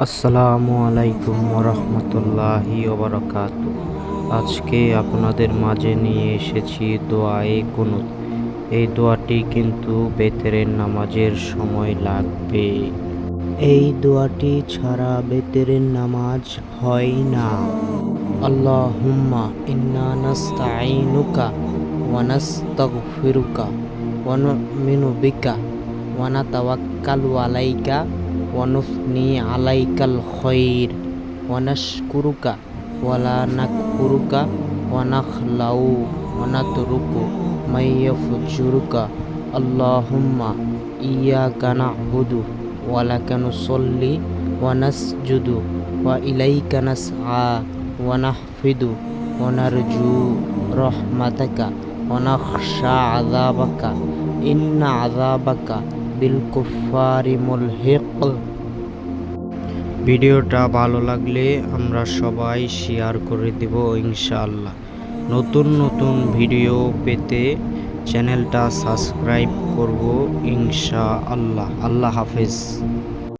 আসসালামু আলাইকুম ওরহমতুল্লাহি ওবারাকাতু। আজকে আপনাদের মাঝে নিয়ে এসেছি দোয়ায়ে কুনুত। এই দোয়াটি কিন্তু বেতেরের নামাজের সময় লাগবে। এই দোয়াটি ছাড়া বেতেরের নামাজ হয় না। আল্লাহুম্মা ইন্না নাস্তাঈনুকা ওয়া নাস্তাগফিরুকা ওয়া নু'মিনু বিকা ওয়া নাতাওয়াক্কালু আলাইকা ওয়া নুসনি আলাইকাল খায়র ওয়া নাশকুরুকা ওয়া লা নাকফুরুকা ওয়া নাখলাউ ওয়া নাতরুকু মান ইয়াফজুরুকা। আল্লাহুম্মা ইয়্যাকা না'বুদু ওয়া লাকা নুসাল্লি ওয়া নাসজুদু ওয়া ইলাইকা নাসআ ওয়া নাহফিদু ওয়া নারজু রাহমাতাকা ওয়া নাখশা আযাবাকা ইন্না আযাবাকা বিল কুফফারি মুলহিক। ভিডিওটা ভালো লাগলে আমরা সবাই শেয়ার করে দেব ইনশাআল্লাহ। নতুন নতুন ভিডিও পেতে চ্যানেলটা সাবস্ক্রাইব করব ইনশাআল্লাহ। আল্লাহ হাফেজ।